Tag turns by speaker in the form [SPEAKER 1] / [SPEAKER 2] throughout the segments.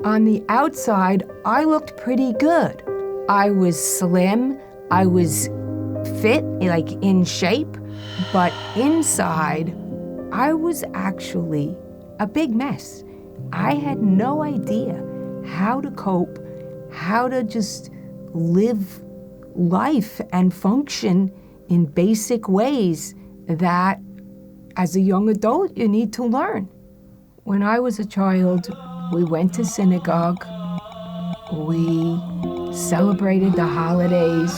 [SPEAKER 1] On the outside, I looked pretty good. I was slim, I was fit, like in shape, but inside, I was actually a big mess. I had no idea how to cope, how to just live life and function in basic ways that as a young adult you need to learn. When I was a child, we went to synagogue, we celebrated the holidays,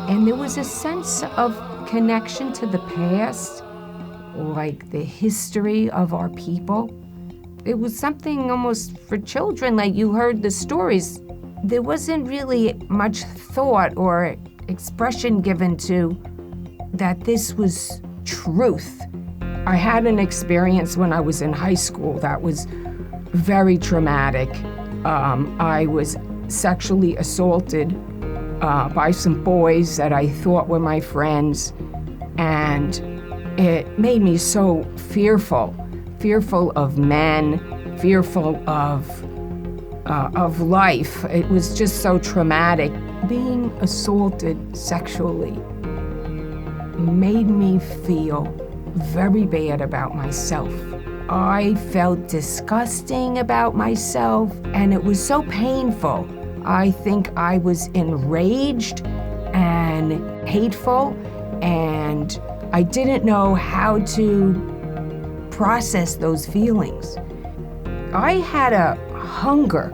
[SPEAKER 1] and there was a sense of connection to the past, like the history of our people. It was something almost for children, like you heard the stories. There wasn't really much thought or expression given to that this was truth. I had an experience when I was in high school that was very traumatic. I was sexually assaulted by some boys that I thought were my friends, and it made me so fearful of men, fearful of life. It was just so traumatic. Being assaulted sexually made me feel very bad about myself. I felt disgusting about myself, and it was so painful. I think I was enraged and hateful, and I didn't know how to process those feelings. I had a hunger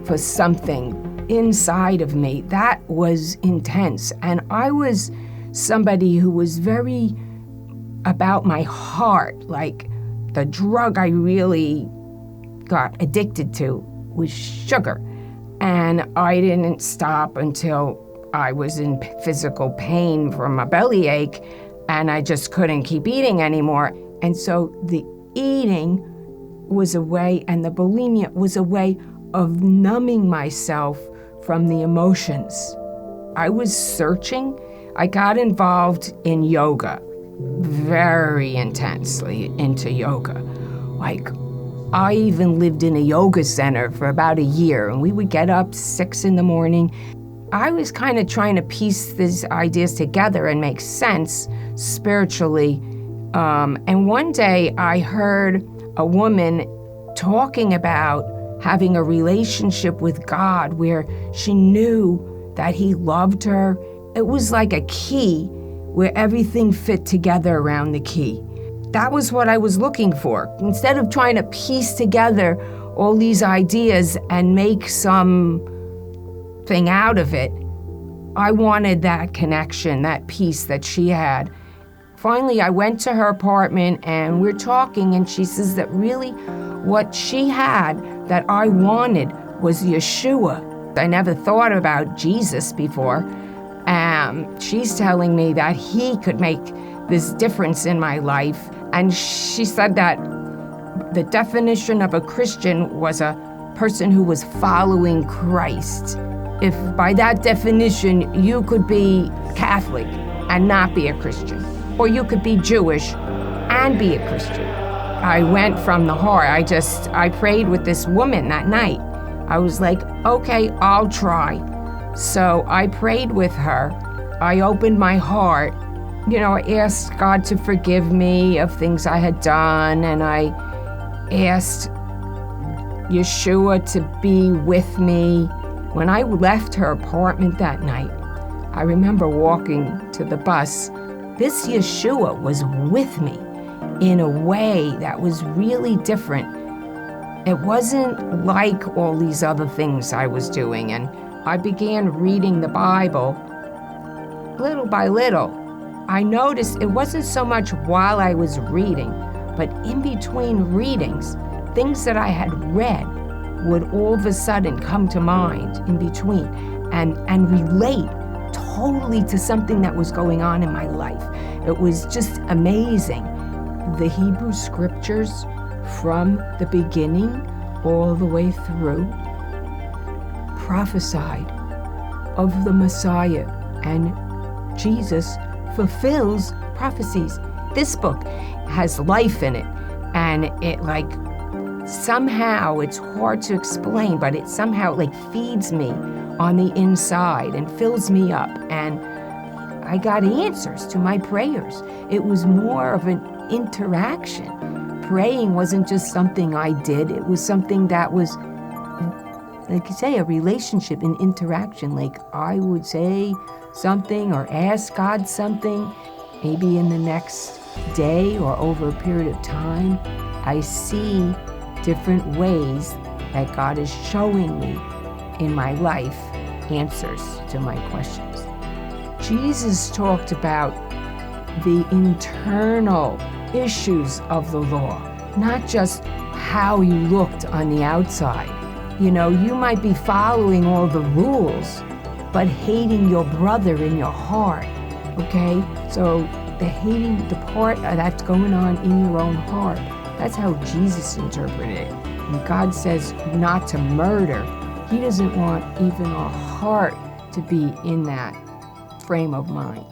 [SPEAKER 1] for something inside of me that was intense, and I was somebody who was very about my heart. Like, the drug I really got addicted to was sugar, and I didn't stop until I was in physical pain from a bellyache, and I just couldn't keep eating anymore. And so the eating was a way, and the bulimia was a way of numbing myself from the emotions. I was searching. I got involved in yoga, very intensely into yoga. Like, I even lived in a yoga center for about a year, and we would get up 6 a.m. I was kind of trying to piece these ideas together and make sense spiritually. And one day I heard a woman talking about having a relationship with God where she knew that He loved her. It was like a key where everything fit together around the key. That was what I was looking for. Instead of trying to piece together all these ideas and make something out of it, I wanted that connection, that peace that she had. Finally, I went to her apartment and we're talking, and she says that really what she had that I wanted was Yeshua. I never thought about Jesus before. She's telling me that He could make this difference in my life. And she said that the definition of a Christian was a person who was following Christ. If by that definition you could be Catholic and not be a Christian, or you could be Jewish and be a Christian. I went from the heart. I prayed with this woman that night. I was like, okay, I'll try. So I prayed with her. I opened my heart. You know, I asked God to forgive me of things I had done, and I asked Yeshua to be with me. When I left her apartment that night, I remember walking to the bus. This Yeshua was with me in a way that was really different. It wasn't like all these other things I was doing, and I began reading the Bible little by little. I noticed it wasn't so much while I was reading, but in between readings, things that I had read would all of a sudden come to mind in between and relate totally to something that was going on in my life. It was just amazing. The Hebrew scriptures from the beginning all the way through prophesied of the Messiah, and Jesus fulfills prophecies. This book has life in it, and it somehow, it's hard to explain, but it somehow like feeds me on the inside and fills me up. And I got answers to my prayers. It was more of an interaction. Praying wasn't just something I did. It was something that was, like you say, a relationship, an interaction. Like I would say something or ask God something, maybe in the next day or over a period of time, I see different ways that God is showing me in my life answers to my questions. Jesus talked about the internal issues of the law, not just how you looked on the outside. You know, you might be following all the rules, but hating your brother in your heart, okay? So the hating, the part that's going on in your own heart, that's how Jesus interpreted it. When God says not to murder, he doesn't want even our heart to be in that frame of mind.